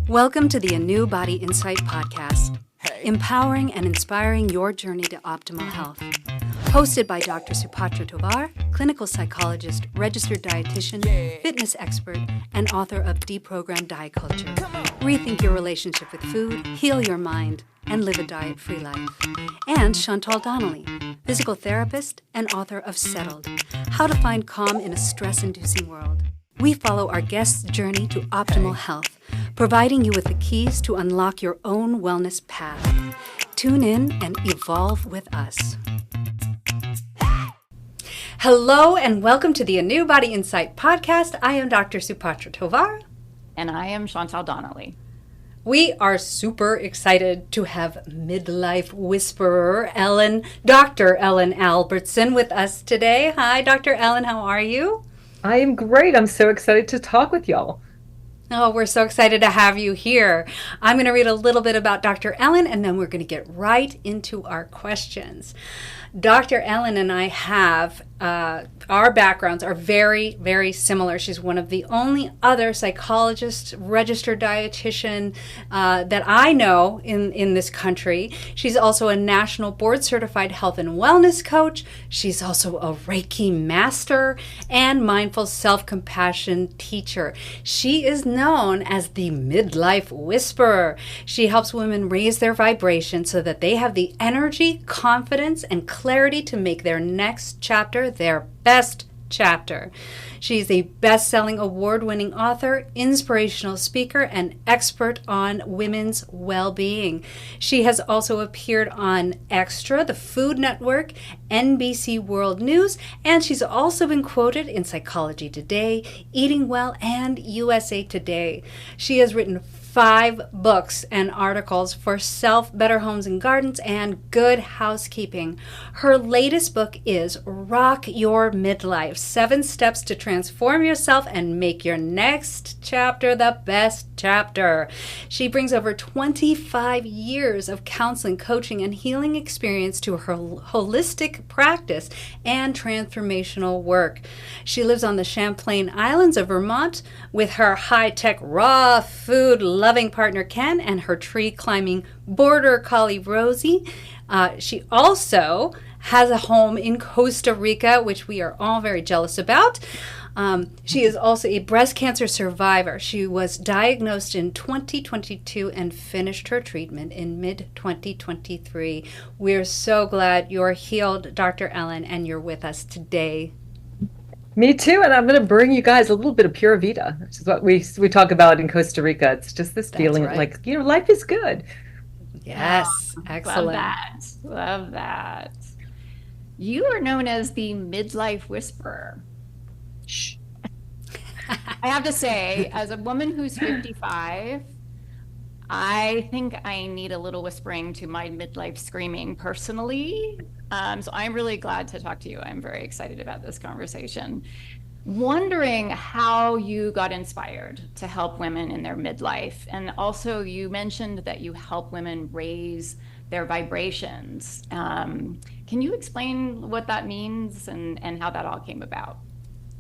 Welcome to the ANEW Body Insight Podcast, empowering and inspiring your journey to optimal health. Hosted by Dr. Supatra Tovar, clinical psychologist, registered dietitian, fitness expert, and author of Deprogrammed Diet Culture. Rethink your relationship with food, heal your mind, and live a diet-free life. And Chantal Donnelly, physical therapist and author of Settled, How to Find Calm in a Stress-Inducing World. We follow our guests' journey to optimal health, providing you with the keys to unlock your own wellness path. Tune in and evolve with us. Hello and welcome to the ANEW Body Insight Podcast. I am Dr. Supatra Tovar. And I am Chantal Donnelly. We are super excited to have Midlife Whisperer Dr. Ellen Albertson with us today. Hi, Dr. Ellen, how are you? I am great. I'm so excited to talk with y'all. Oh, we're so excited to have you here. I'm going to read a little bit about Dr. Ellen, and then we're going to get right into our questions. Dr. Ellen and I have, our backgrounds are very, very similar. She's one of the only other psychologist, registered dietitian that I know in this country. She's also a national board certified health and wellness coach. She's also a Reiki master and mindful self-compassion teacher. She is known as the Midlife Whisperer. She helps women raise their vibration so that they have the energy, confidence, and clarity to make their next chapter their best chapter. She's a best-selling, award-winning author, inspirational speaker, and expert on women's well-being. She has also appeared on Extra, the Food Network, NBC World News, and she's also been quoted in Psychology Today, Eating Well, and USA Today. She has written 5 books and articles for Self, Better Homes and Gardens, and Good Housekeeping. Her latest book is Rock Your Midlife, 7 Steps to Transform Yourself and Make Your Next Chapter the Best Chapter. She brings over 25 years of counseling, coaching, and healing experience to her holistic practice and transformational work. She lives on the Champlain Islands of Vermont with her high-tech raw food loving partner Ken and her tree climbing border collie Rosie. She also has a home in Costa Rica, which we are all very jealous about. She is also a breast cancer survivor. She was diagnosed in 2022 and finished her treatment in mid-2023. We're so glad you're healed, Dr. Ellen, and you're with us today. Me too, and I'm going to bring you guys a little bit of Pura Vida, which is what we talk about in Costa Rica. It's just this feeling like, life is good. Yes, excellent. Love that. You are known as the Midlife Whisperer. Shh. I have to say, as a woman who's 55, I think I need a little whispering to my midlife screaming personally. So I'm really glad to talk to you. I'm very excited about this conversation. Wondering how you got inspired to help women in their midlife. And also you mentioned that you help women raise their vibrations. Can you explain what that means and how that all came about?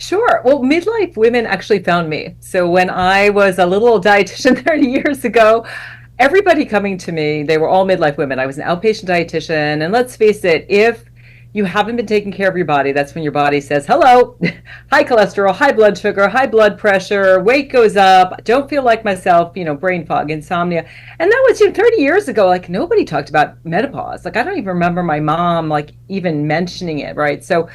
Sure. Well, midlife women actually found me. So when I was a little old dietitian 30 years ago, everybody coming to me, they were all midlife women. I was an outpatient dietitian. And let's face it, if you haven't been taking care of your body, that's when your body says, hello, high cholesterol, high blood sugar, high blood pressure, weight goes up, don't feel like myself, brain fog, insomnia. And that was 30 years ago. Like nobody talked about menopause. Like I don't even remember my mom even mentioning it, right? So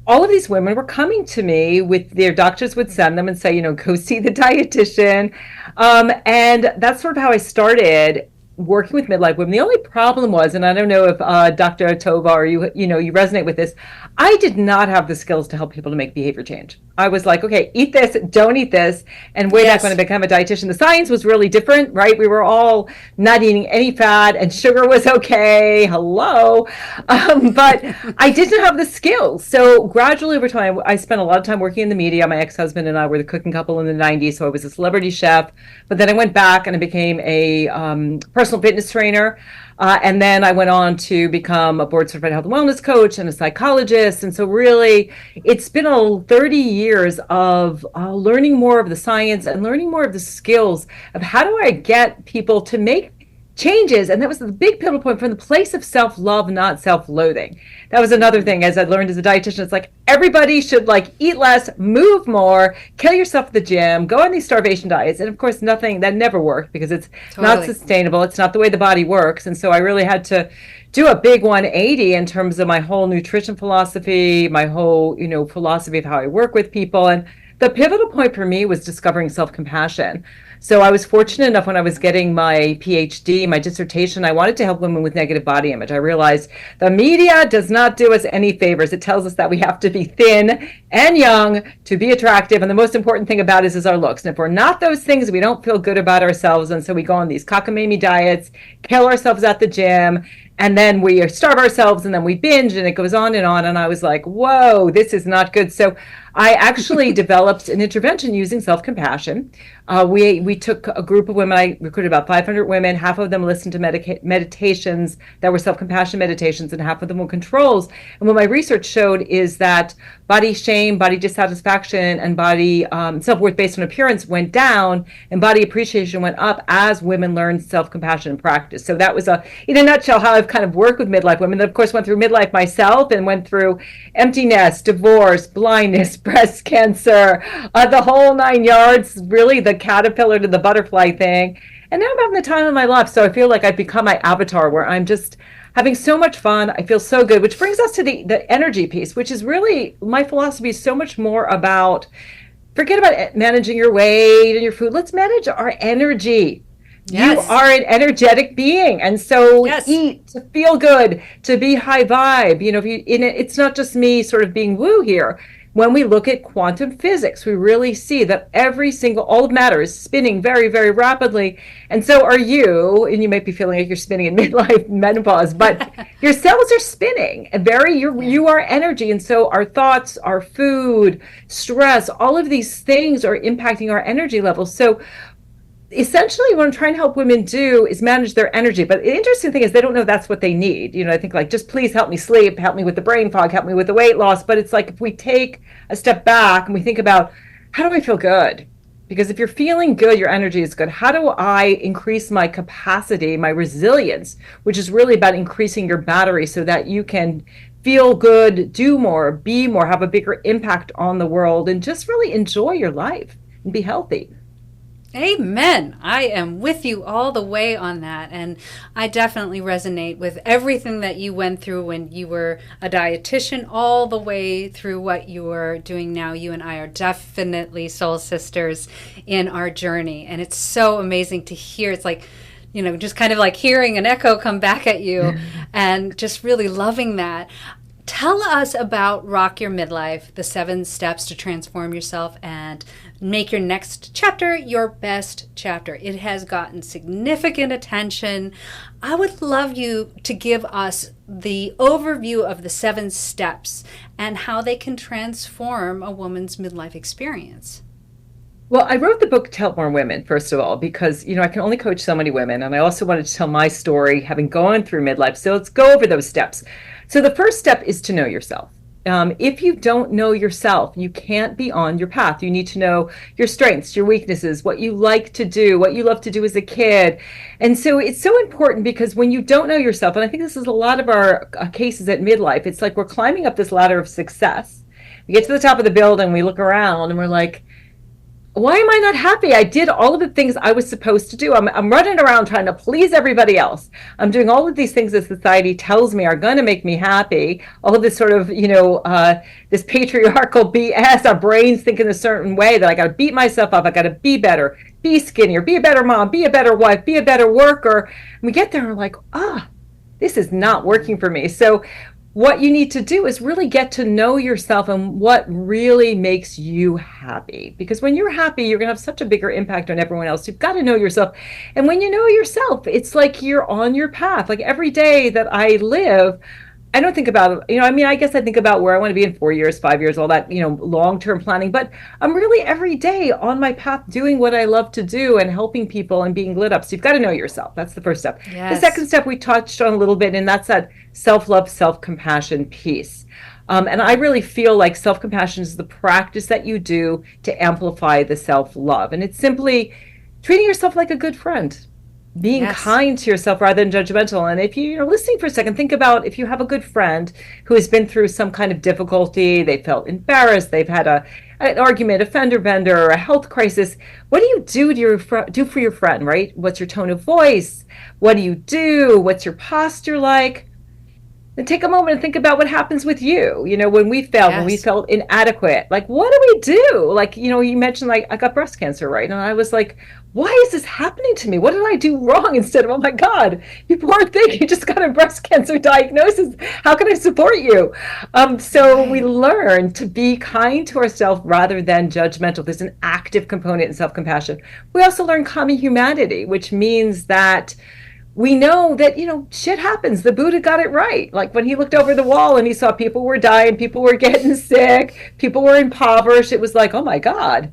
all of these women were coming to me with their doctors would send them and say, go see the dietitian. And that's sort of how I started working with midlife women. The only problem was, and I don't know if Dr. Tovar, you resonate with this, I did not have the skills to help people to make behavior change. I was like, okay, eat this, don't eat this. And way back when I became a dietitian, the science was really different, right? We were all not eating any fat and sugar was okay. Hello. But I didn't have the skills. So gradually over time, I spent a lot of time working in the media. My ex-husband and I were the cooking couple in the 90s. So I was a celebrity chef. But then I went back and I became a personal personal fitness trainer. And then I went on to become a board certified health and wellness coach and a psychologist. And so really, it's been 30 years of learning more of the science and learning more of the skills of how do I get people to make changes. And that was the big pivotal point, from the place of self-love, not self-loathing. That was another thing, as I learned as a dietitian. It's like everybody should eat less, move more, kill yourself at the gym, go on these starvation diets. And of course, nothing that never worked, because it's not sustainable. It's not the way the body works. And so I really had to do a big 180 in terms of my whole nutrition philosophy, my whole, philosophy of how I work with people. And the pivotal point for me was discovering self-compassion. So I was fortunate enough, when I was getting my PhD, my dissertation, I wanted to help women with negative body image. I realized the media does not do us any favors. It tells us that we have to be thin and young to be attractive. And the most important thing about us is our looks. And if we're not those things, we don't feel good about ourselves. And so we go on these cockamamie diets, kill ourselves at the gym, and then we starve ourselves, and then we binge, and it goes on and on. And I was like, whoa, this is not good. So I actually developed an intervention using self-compassion. We took a group of women. I recruited about 500 women. Half of them listened to meditations that were self-compassion meditations, and half of them were controls. And what my research showed is that body shame, body dissatisfaction, and body self-worth based on appearance went down, and body appreciation went up as women learned self-compassion and practice. So that was, in a nutshell, how I've kind of worked with midlife women. That, of course, went through midlife myself and went through empty nest, divorce, blindness, breast cancer, the whole 9 yards, really the caterpillar to the butterfly thing. And now I'm having the time of my life. So I feel like I've become my avatar, where I'm just having so much fun. I feel so good, which brings us to the energy piece, which is really, my philosophy is so much more about, forget about managing your weight and your food. Let's manage our energy. Yes. You are an energetic being, and so eat to feel good, to be high vibe. It's not just me sort of being woo here. When we look at quantum physics, we really see that all of matter is spinning very, very rapidly. And so are you, and you might be feeling like you're spinning in midlife menopause, but your cells are spinning. You are energy. And so our thoughts, our food, stress, all of these things are impacting our energy levels. So essentially, what I'm trying to help women do is manage their energy. But the interesting thing is, they don't know that's what they need. I think just please help me sleep, help me with the brain fog, help me with the weight loss. But it's like, if we take a step back and we think about, how do I feel good? Because if you're feeling good, your energy is good. How do I increase my capacity, my resilience, which is really about increasing your battery so that you can feel good, do more, be more, have a bigger impact on the world, and just really enjoy your life and be healthy. Amen. I am with you all the way on that. And I definitely resonate with everything that you went through when you were a dietitian, all the way through what you are doing now. You and I are definitely soul sisters in our journey. And it's so amazing to hear. It's like, just kind of like hearing an echo come back at you and just really loving that. Tell us about Rock Your Midlife, the 7 steps to transform yourself and make your next chapter your best chapter. It has gotten significant attention. I would love you to give us the overview of the 7 steps and how they can transform a woman's midlife experience. Well, I wrote the book to help more women, first of all, because, I can only coach so many women. And I also wanted to tell my story, having gone through midlife. So let's go over those steps. So the first step is to know yourself. If you don't know yourself, you can't be on your path. You need to know your strengths, your weaknesses, what you like to do, what you love to do as a kid. And so it's so important, because when you don't know yourself, and I think this is a lot of our cases at midlife, it's like we're climbing up this ladder of success. We get to the top of the building, we look around, and we're like, why am I not happy? I did all of the things I was supposed to do. I'm running around trying to please everybody else. I'm doing all of these things that society tells me are going to make me happy. All of this sort of, this patriarchal BS. Our brains think in a certain way that I got to beat myself up. I got to be better, be skinnier, be a better mom, be a better wife, be a better worker. And we get there and we're like, this is not working for me. So what you need to do is really get to know yourself and what really makes you happy. Because when you're happy, you're going to have such a bigger impact on everyone else. You've got to know yourself. And when you know yourself, it's like you're on your path. Like every day that I live, I don't think about, I mean, I guess I think about where I want to be in 4 years, 5 years, all that, long-term planning, but I'm really every day on my path doing what I love to do and helping people and being lit up. So you've got to know yourself. That's the first step. Yes. The second step we touched on a little bit, and that's that self-love, self-compassion piece. And I really feel like self-compassion is the practice that you do to amplify the self-love. And it's simply treating yourself like a good friend, being Yes. kind to yourself rather than judgmental. And if you're listening for a second, think about if you have a good friend who has been through some kind of difficulty, they felt embarrassed, they've had an argument, a fender bender, or a health crisis. What do you do for your friend, right? What's your tone of voice? What do you do? What's your posture like? Then take a moment and think about what happens with you. When we failed, when we Yes. felt inadequate, like, what do we do? Like, you mentioned, like, I got breast cancer, right? And I was like, why is this happening to me? What did I do wrong? Instead of, oh my God, you poor thing, you just got a breast cancer diagnosis. How can I support you? So we learn to be kind to ourselves rather than judgmental. There's an active component in self-compassion. We also learn common humanity, which means that we know that, shit happens. The Buddha got it right. Like when he looked over the wall and he saw people were dying, people were getting sick, people were impoverished. It was like, oh my God,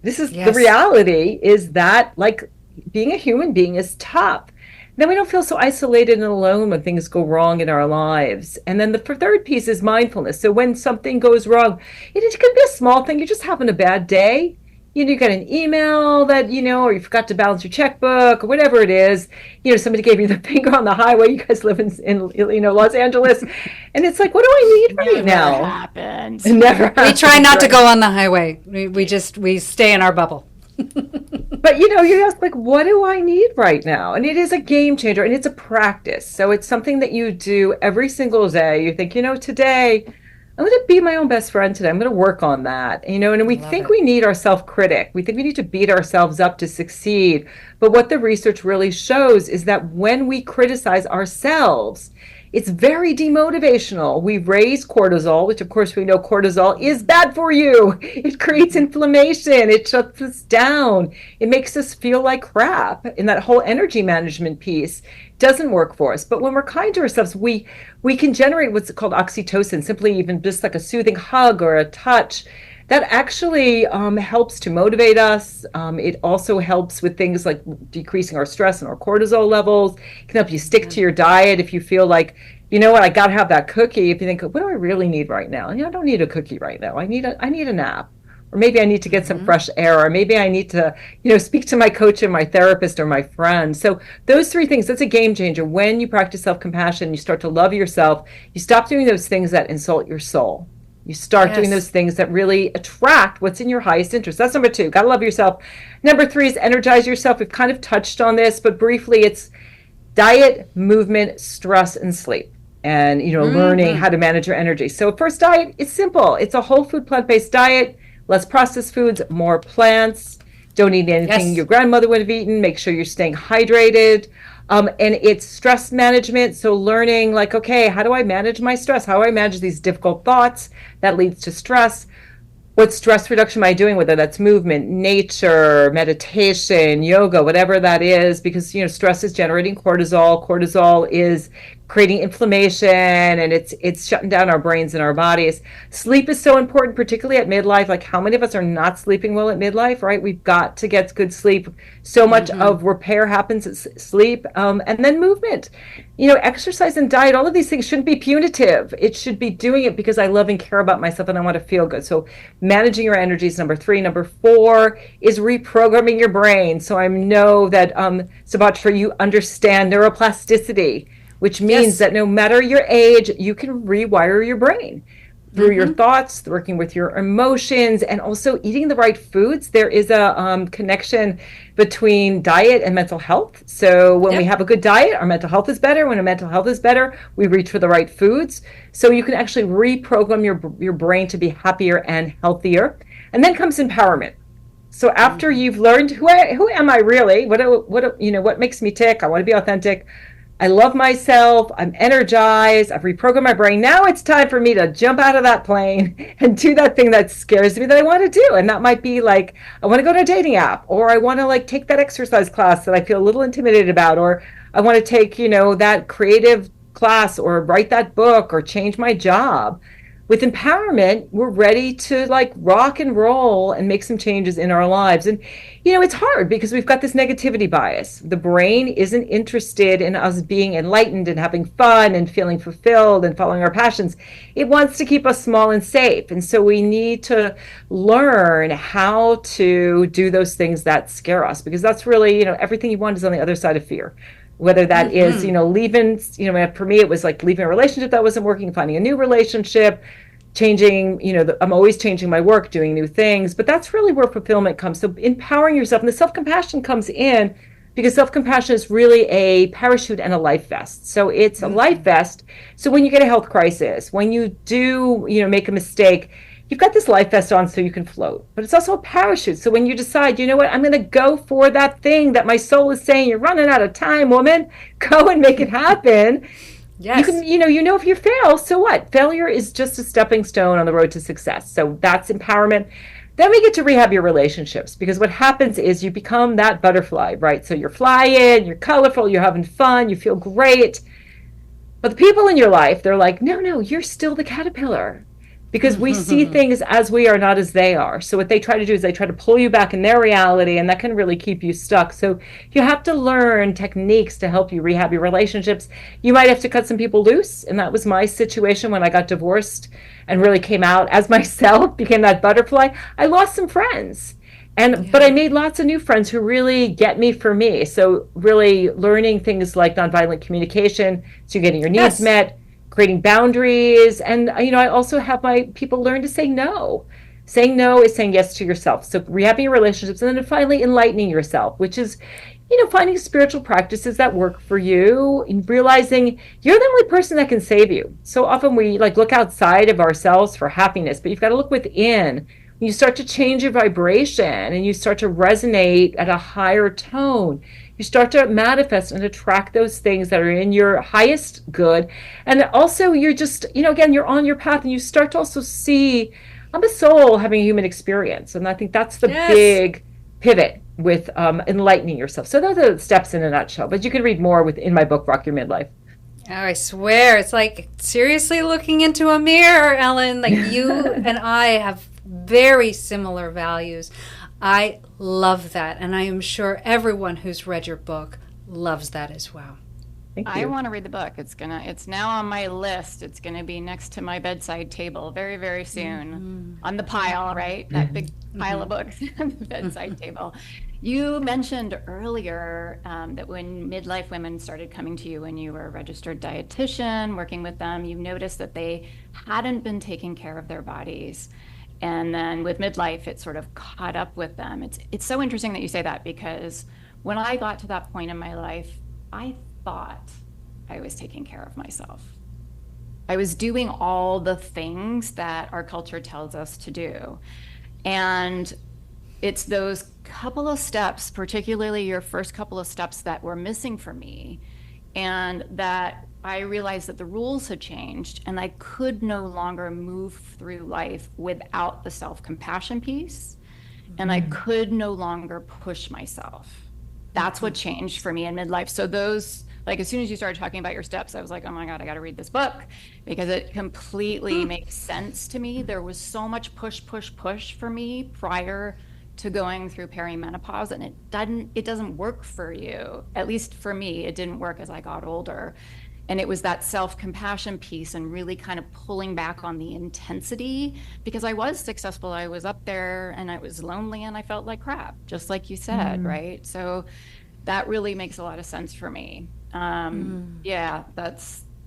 this is the reality, is that, like, being a human being is tough. Then we don't feel so isolated and alone when things go wrong in our lives. And then the third piece is mindfulness. So when something goes wrong, it can be a small thing. You're just having a bad day. You got an email that, or you forgot to balance your checkbook or whatever it is. Somebody gave you the finger on the highway. You guys live in Los Angeles. And it's like, what do I need right now? Happens. It never happens. We try not to go on the highway. We stay in our bubble. But, you ask, like, what do I need right now? And it is a game changer, and it's a practice. So it's something that you do every single day. You think, today I'm going to be my own best friend today. I'm going to work on that. And we think we need our self-critic. We think we need to beat ourselves up to succeed. But what the research really shows is that when we criticize ourselves, it's very demotivational. We raise cortisol, which of course we know cortisol is bad for you. It creates inflammation. It shuts us down. It makes us feel like crap. And that whole energy management piece doesn't work for us. But when we're kind to ourselves, we can generate what's called oxytocin, simply even just like a soothing hug or a touch. That actually helps to motivate us. It also helps with things like decreasing our stress and our cortisol levels. It can help you stick to your diet if you feel like, I got to have that cookie. If you think, what do I really need right now? I don't need a cookie right now. I need a nap. Or maybe I need to get some fresh air. Or maybe I need to, speak to my coach and my therapist or my friend. So those three things, that's a game changer. When you practice self-compassion, you start to love yourself. You stop doing those things that insult your soul. You start doing those things that really attract what's in your highest interest. That's number 2. Got to love yourself. Number 3 is energize yourself. We've kind of touched on this, but briefly, it's diet, movement, stress, and sleep. And, learning how to manage your energy. So first, diet is simple. It's a whole food, plant-based diet, less processed foods, more plants. Don't eat anything your grandmother would have eaten. Make sure you're staying hydrated. And it's stress management. So learning, like, okay, how do I manage my stress? How do I manage these difficult thoughts that leads to stress? What stress reduction am I doing, whether that's movement, nature, meditation, yoga, whatever that is, because, stress is generating cortisol. Cortisol is creating inflammation, and it's shutting down our brains and our bodies. Sleep is so important, particularly at midlife. Like, how many of us are not sleeping well at midlife, right? We've got to get good sleep. So much of repair happens at sleep. And then movement. Exercise and diet, all of these things shouldn't be punitive. It should be doing it because I love and care about myself and I want to feel good. So managing your energy is number 3. Number 4 is reprogramming your brain. So I know that, Supatra, you understand neuroplasticity, which means that no matter your age, you can rewire your brain through your thoughts, working with your emotions, and also eating the right foods. There is a connection between diet and mental health. So when we have a good diet, our mental health is better. When our mental health is better, we reach for the right foods. So you can actually reprogram your brain to be happier and healthier. And then comes empowerment. So after you've learned who am I really, what makes me tick, I want to be authentic, I love myself, I'm energized, I've reprogrammed my brain. Now it's time for me to jump out of that plane and do that thing that scares me that I want to do. And that might be like, I want to go to a dating app, or I want to take that exercise class that I feel a little intimidated about, or I want to take, that creative class or write that book or change my job. With empowerment, we're ready to like rock and roll and make some changes in our lives. And, it's hard because we've got this negativity bias. The brain isn't interested in us being enlightened and having fun and feeling fulfilled and following our passions. It wants to keep us small and safe. And so we need to learn how to do those things that scare us, because that's really, everything you want is on the other side of fear. Whether that is, leaving, for me, it was like leaving a relationship that wasn't working, finding a new relationship, changing, I'm always changing my work, doing new things, but that's really where fulfillment comes. So empowering yourself, and the self-compassion comes in because self-compassion is really a parachute and a life vest. So it's a life vest. So when you get a health crisis, when you do, make a mistake, you've got this life vest on so you can float, but it's also a parachute. So when you decide, you know what, I'm going to go for that thing that my soul is saying, you're running out of time, woman, go and make it happen. Yes. You can, if you fail, so what? Failure is just a stepping stone on the road to success. So that's empowerment. Then we get to rehab your relationships, because what happens is you become that butterfly, right? So you're flying, you're colorful, you're having fun, you feel great. But the people in your life, they're like, no, you're still the caterpillar. Because we see things as we are, not as they are. So what they try to do is they try to pull you back in their reality, and that can really keep you stuck. So you have to learn techniques to help you rehab your relationships. You might have to cut some people loose, and that was my situation when I got divorced and really came out as myself, became that butterfly. I lost some friends. But I made lots of new friends who really get me for me. So really learning things like nonviolent communication, so you're getting your needs met, creating boundaries. And, I also have my people learn to say no. Saying no is saying yes to yourself. So rehabbing your relationships, and then finally enlightening yourself, which is, finding spiritual practices that work for you and realizing you're the only person that can save you. So often we look outside of ourselves for happiness, but you've got to look within. When you start to change your vibration and you start to resonate at a higher tone, you start to manifest and attract those things that are in your highest good. And also you're just, again, you're on your path, and you start to also see, I'm a soul having a human experience. And I think that's the big pivot with enlightening yourself. So those are the steps in a nutshell, but you can read more in my book, Rock Your Midlife. Oh, I swear, it's like seriously looking into a mirror, Ellen. Like you and I have very similar values. I love that, and I am sure everyone who's read your book loves that as well. Thank you. I want to read the book. It's now on my list. It's gonna be next to my bedside table very, very soon, on the pile, right? That big pile of books on the bedside table. You mentioned earlier that when midlife women started coming to you when you were a registered dietitian, working with them, you noticed that they hadn't been taking care of their bodies. And then with midlife, it sort of caught up with them. It's so interesting that you say that, because when I got to that point in my life, I thought I was taking care of myself. I was doing all the things that our culture tells us to do. And it's those couple of steps, particularly your first couple of steps, that were missing for me. And that I realized that the rules had changed, and I could no longer move through life without the self-compassion piece, and I could no longer push myself. That's what changed for me in midlife. So those, as soon as you started talking about your steps, I was like, oh my God, I got to read this book, because it completely makes sense to me. There was so much push for me prior to going through perimenopause, and it doesn't work for you. At least for me, it didn't work as I got older. And it was that self-compassion piece and really kind of pulling back on the intensity, because I was successful. I was up there and I was lonely and I felt like crap, just like you said, right? So that really makes a lot of sense for me. Yeah,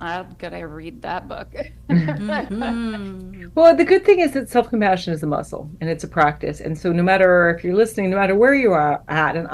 I'm gonna read that book. Well, the good thing is that self-compassion is a muscle and it's a practice. And so no matter if you're listening, no matter where you are at, and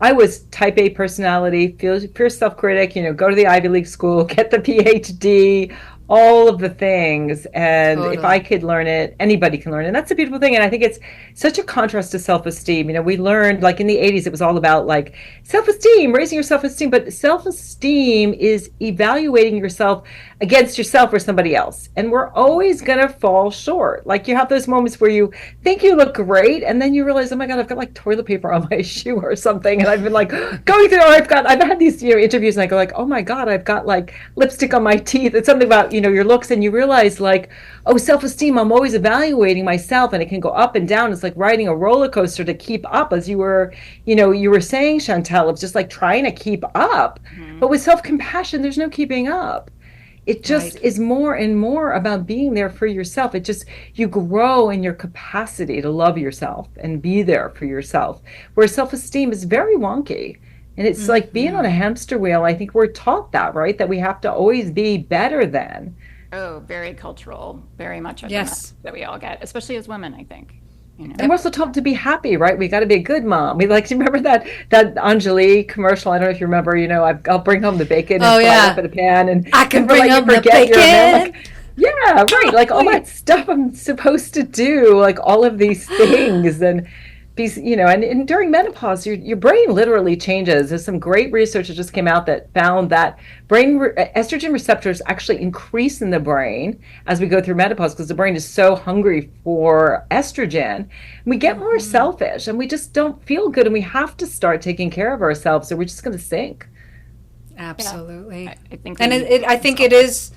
I was type A personality, fierce self-critic, go to the Ivy League school, get the PhD, all of the things. And if I Totally. could learn it, anybody can learn it. And that's the beautiful thing. And I think it's such a contrast to self-esteem. You know, we learned like in the 80s, it was all about like self-esteem, raising your self-esteem. But self-esteem is evaluating yourself against yourself or somebody else. And we're always going to fall short. Like you have those moments where you think you look great and then you realize, oh my God, I've got like toilet paper on my shoe or something. And I've been like going through, I've had these, you know, interviews and I go like, oh my God, I've got like lipstick on my teeth. It's something about, you know, your looks, and you realize like, oh, self-esteem, I'm always evaluating myself and it can go up and down. It's like riding a roller coaster to keep up, as you were, you know, you were saying, Chantel, it's just like trying to keep up. Mhm. But with self-compassion, there's no keeping up. It just Right. is more and more about being there for yourself. It just, you grow in your capacity to love yourself and be there for yourself. Where self-esteem is very wonky. And it's like being on a hamster wheel. I think we're taught that, right? That we have to always be better than. Oh, very cultural, very much a Yes. message that we all get, especially as women, I think. You know. And we're also taught to be happy, right? We got to be a good mom. We like to remember that Anjali commercial. I don't know if you remember. You know, I'll bring home the bacon and Oh, fry it yeah. up in a pan, and I can never bring let you home the forget you're a man. bacon. Like, yeah, right. Like all that stuff I'm supposed to do, like all of these things, and these, you know, and during menopause, your brain literally changes. There's some great research that just came out that found that estrogen receptors actually increase in the brain as we go through menopause because the brain is so hungry for estrogen. We get more selfish and we just don't feel good, and we have to start taking care of ourselves or we're just going to sink. Absolutely. I think And we need I think it is,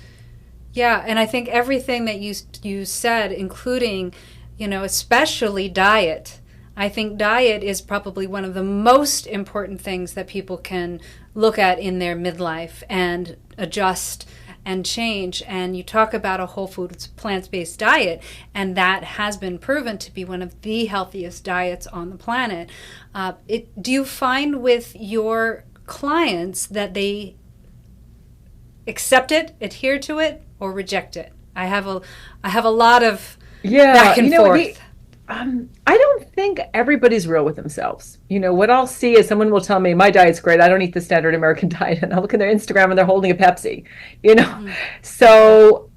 yeah. And I think everything that you said, including, you know, especially diet. I think diet is probably one of the most important things that people can look at in their midlife and adjust and change. And you talk about a whole foods, plant-based diet, and that has been proven to be one of the healthiest diets on the planet. Do you find with your clients that they accept it, adhere to it, or reject it? I have a lot of back and forth. I don't think everybody's real with themselves. You know, what I'll see is someone will tell me, my diet's great. I don't eat the standard American diet. And I'll look at their Instagram and they're holding a Pepsi, you know? So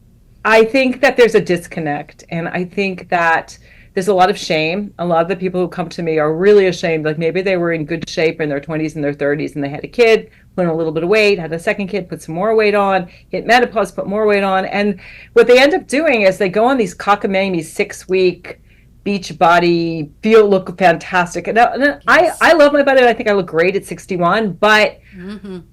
I think that there's a disconnect. And I think that there's a lot of shame. A lot of the people who come to me are really ashamed. Like maybe they were in good shape in their 20s and their 30s and they had a kid, put on a little bit of weight, had a second kid, put some more weight on, hit menopause, put more weight on. And what they end up doing is they go on these cockamamie 6-week beach body, look fantastic. And I love my body. I think I look great at 61, but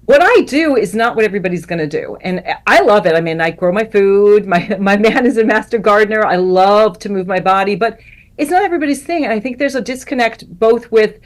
what I do is not what everybody's going to do. And I love it. I mean, I grow my food. My man is a master gardener. I love to move my body, but it's not everybody's thing. And I think there's a disconnect both with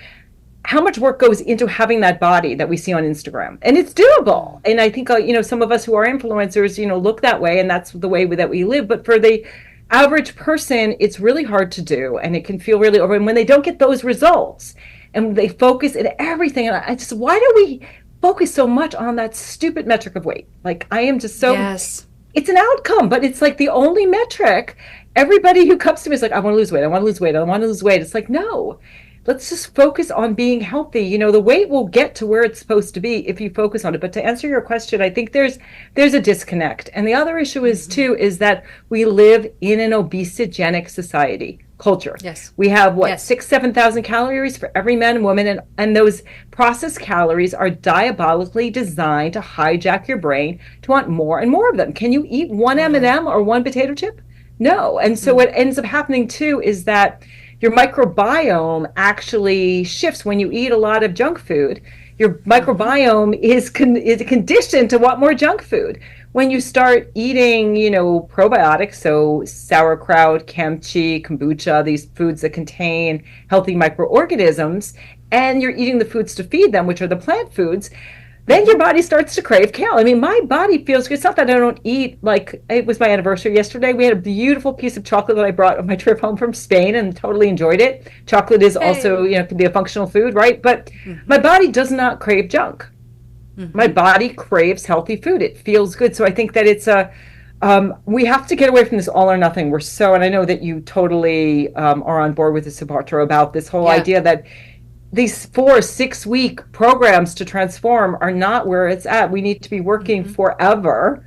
how much work goes into having that body that we see on Instagram. And it's doable. And I think, you know, some of us who are influencers, you know, look that way and that's the way that we live. But for the average person, it's really hard to do, and it can feel really overwhelming when they don't get those results, and they focus in everything. And I just, why do we focus so much on that stupid metric of weight? Like I am just so, Yes. It's an outcome, but it's like the only metric. Everybody who comes to me is like, I want to lose weight, I want to lose weight, I want to lose weight. It's like, no, let's just focus on being healthy. You know, the weight will get to where it's supposed to be if you focus on it. But to answer your question, I think there's a disconnect. And the other issue is too, is that we live in an obesogenic society culture. Yes. We have what, Yes. 7,000 calories for every man and woman. And those processed calories are diabolically designed to hijack your brain to want more and more of them. Can you eat one M&M or one potato chip? No. And so what ends up happening too is that your microbiome actually shifts when you eat a lot of junk food. Your microbiome is conditioned to want more junk food. When you start eating, you know, probiotics, so sauerkraut, kimchi, kombucha, these foods that contain healthy microorganisms, and you're eating the foods to feed them, which are the plant foods, then your body starts to crave kale. I mean, my body feels good. It's not that I don't eat, like, it was my anniversary yesterday. We had a beautiful piece of chocolate that I brought on my trip home from Spain and totally enjoyed it. Chocolate is also, you know, can be a functional food, right? But my body does not crave junk. My body craves healthy food. It feels good. So I think that it's we have to get away from this all or nothing. And I know that you totally are on board with the Supatra about this whole idea that these 4-6 week programs to transform are not where it's at. We need to be working forever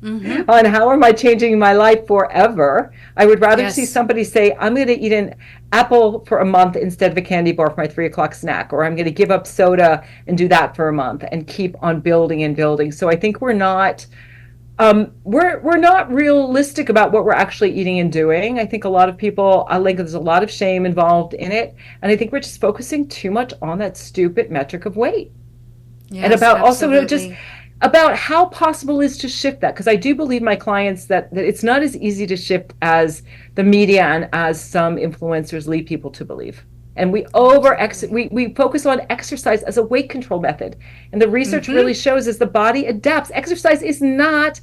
on how am I changing my life forever. I would rather see somebody say, I'm going to eat an apple for a month instead of a candy bar for my 3 o'clock snack, or I'm going to give up soda and do that for a month and keep on building and building. So I think we're not realistic about what we're actually eating and doing. I think a lot of people, I think there's a lot of shame involved in it, and I think we're just focusing too much on that stupid metric of weight. Yes, and about absolutely. also just about how possible it is to shift that, because I do believe my clients that it's not as easy to shift as the media and as some influencers lead people to believe. And we focus on exercise as a weight control method, and the research really shows as the body adapts, exercise is not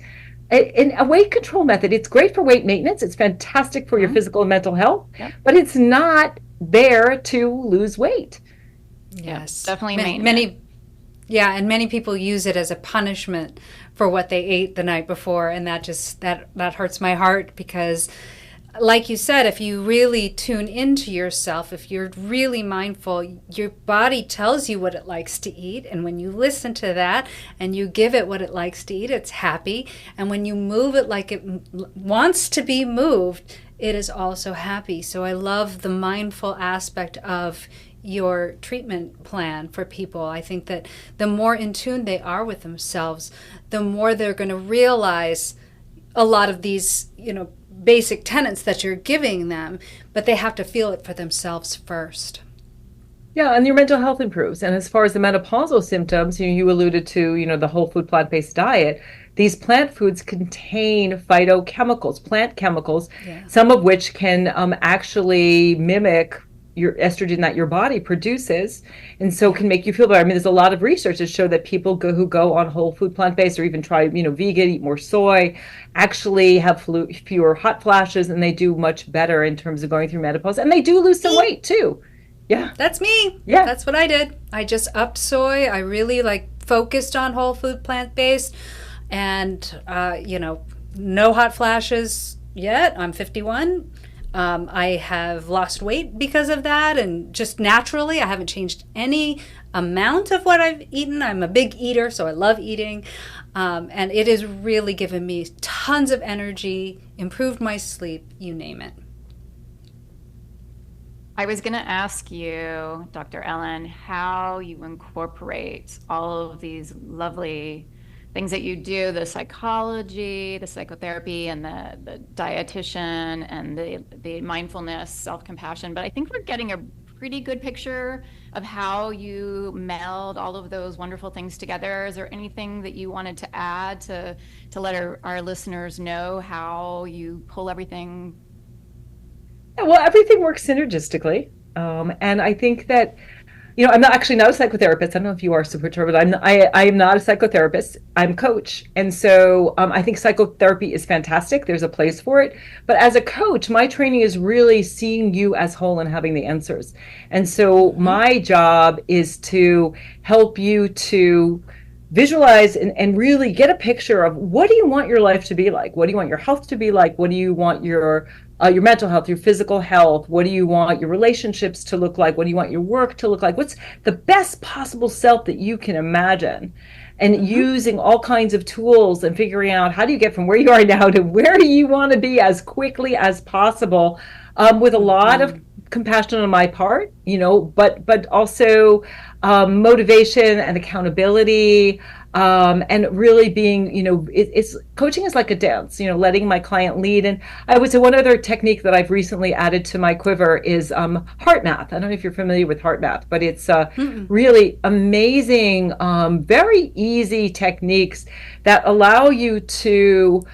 a weight control method. It's great for weight maintenance, it's fantastic for your physical and mental health, but it's not there to lose weight. Yes, definitely. Many people use it as a punishment for what they ate the night before, and that hurts my heart, because like you said, if you really tune into yourself, if you're really mindful, your body tells you what it likes to eat. And when you listen to that and you give it what it likes to eat, it's happy. And when you move it like it wants to be moved, it is also happy. So I love the mindful aspect of your treatment plan for people. I think that the more in tune they are with themselves, the more they're going to realize a lot of these, basic tenets that you're giving them, but they have to feel it for themselves first. Yeah, and your mental health improves. And as far as the menopausal symptoms, you alluded to, the whole food plant-based diet. These plant foods contain phytochemicals, plant chemicals, some of which can actually mimic your estrogen that your body produces, and so can make you feel better. I mean, there's a lot of research that show that people who go on whole food plant-based, or even try, vegan, eat more soy, actually have fewer hot flashes, and they do much better in terms of going through menopause, and they do lose some weight too. Yeah, that's me. Yeah, that's what I did. I just upped soy. I really focused on whole food plant-based, and no hot flashes yet. I'm 51. I have lost weight because of that, and just naturally I haven't changed any amount of what I've eaten. I'm a big eater, so I love eating, and it has really given me tons of energy, improved my sleep, you name it. I was going to ask you, Dr. Ellen, how you incorporate all of these lovely things that you do, the psychology, the psychotherapy, and the dietitian, and the mindfulness, self-compassion. But I think we're getting a pretty good picture of how you meld all of those wonderful things together. Is there anything that you wanted to add to let our listeners know how you pull everything? Well, everything works synergistically. And I think that I'm not a psychotherapist. I don't know if you are, Supatra, but I am not a psychotherapist. I'm a coach. And so I think psychotherapy is fantastic. There's a place for it. But as a coach, my training is really seeing you as whole and having the answers. And so my job is to help you to visualize and really get a picture of, what do you want your life to be like? What do you want your health to be like? What do you want your mental health, your physical health? What do you want your relationships to look like? What do you want your work to look like? What's the best possible self that you can imagine? And using all kinds of tools and figuring out, how do you get from where you are now to where do you want to be as quickly as possible, with a lot of compassion on my part, but also motivation and accountability, and really being, it's coaching is like a dance, letting my client lead. And I would say one other technique that I've recently added to my quiver is heart math. I don't know if you're familiar with heart math, but it's really amazing, very easy techniques that allow you to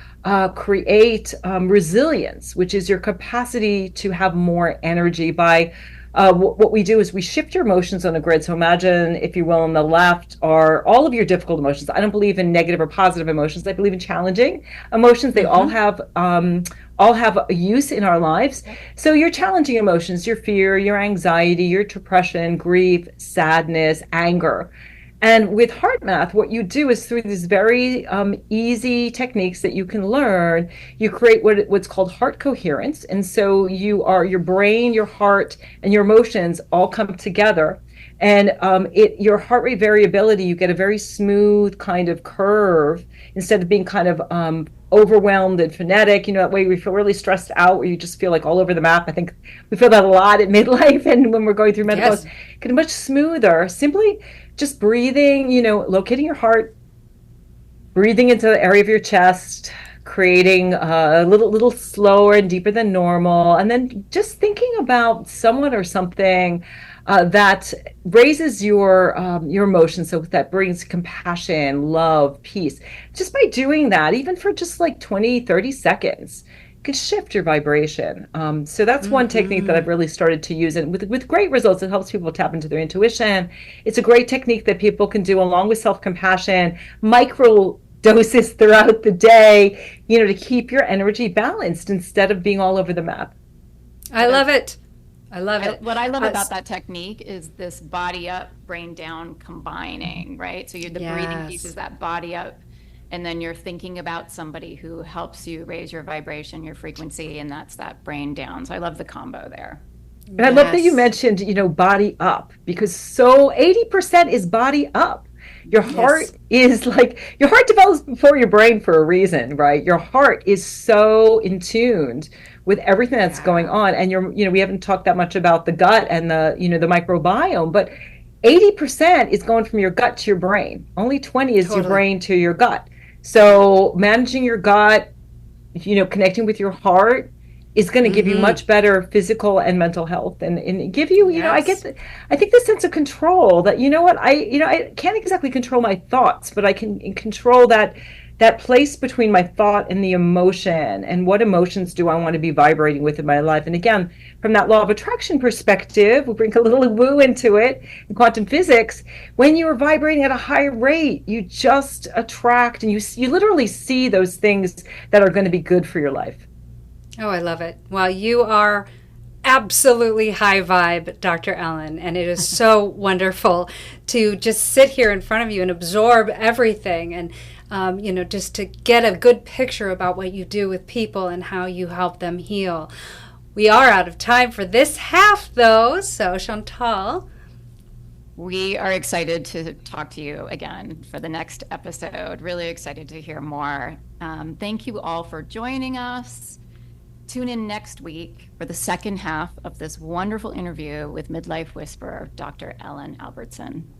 create resilience, which is your capacity to have more energy by what we do is we shift your emotions on a grid. So imagine, if you will, on the left are all of your difficult emotions. I don't believe in negative or positive emotions. I believe in challenging emotions. They all have a use in our lives. So your challenging emotions, your fear, your anxiety, your depression, grief, sadness, anger. And with heart math, what you do is, through these very easy techniques that you can learn, you create what's called heart coherence. And so your brain, your heart, and your emotions all come together. And your heart rate variability, you get a very smooth kind of curve instead of being kind of overwhelmed and frenetic, that way we feel really stressed out, where you just feel like all over the map. I think we feel that a lot at midlife and when we're going through menopause. Yes. Get much smoother, simply just breathing, locating your heart, breathing into the area of your chest, creating a little slower and deeper than normal, and then just thinking about someone or something that raises your emotions, so that brings compassion, love, peace. Just by doing that, even for just like 20-30 seconds, could shift your vibration. So that's one technique that I've really started to use, and with great results. It helps people tap into their intuition. It's a great technique that people can do along with self-compassion, micro doses throughout the day, to keep your energy balanced instead of being all over the map. I love it. I love it. What I love about that technique is this body up, brain down combining, right? So the breathing piece is that body up, and then you're thinking about somebody who helps you raise your vibration, your frequency, and that's that brain down. So I love the combo there. And I love that you mentioned, body up, because 80% is body up. Your heart is like, your heart develops before your brain for a reason, right? Your heart is so in tuned with everything that's going on. And we haven't talked that much about the gut and the microbiome, but 80% is going from your gut to your brain. Only 20 is your brain to your gut. So managing your gut, connecting with your heart is going to give you much better physical and mental health, and give you, I think this sense of control that, I can't exactly control my thoughts, but I can control that place between my thought and the emotion, and what emotions do I want to be vibrating with in my life. And again, from that law of attraction perspective, we bring a little woo into it in quantum physics. When you are vibrating at a high rate, you just attract, and you literally see those things that are going to be good for your life. Oh, I love it. Well, you are absolutely high vibe, Dr. Ellen, and it is so wonderful to just sit here in front of you and absorb everything, and just to get a good picture about what you do with people and how you help them heal. We are out of time for this half, though, so Chantal. We are excited to talk to you again for the next episode. Really excited to hear more. Thank you all for joining us. Tune in next week for the second half of this wonderful interview with Midlife Whisperer, Dr. Ellen Albertson.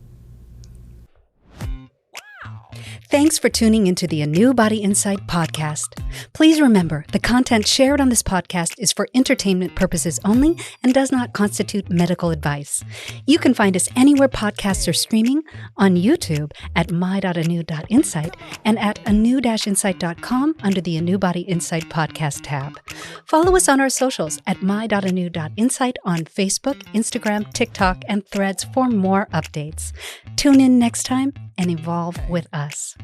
Thanks for tuning into the ANEW Body Insight Podcast. Please remember, the content shared on this podcast is for entertainment purposes only and does not constitute medical advice. You can find us anywhere podcasts are streaming, on YouTube at my.anew.insight and at anew-insight.com under the ANEW Body Insight Podcast tab. Follow us on our socials at my.anew.insight on Facebook, Instagram, TikTok, and Threads for more updates. Tune in next time and evolve with us.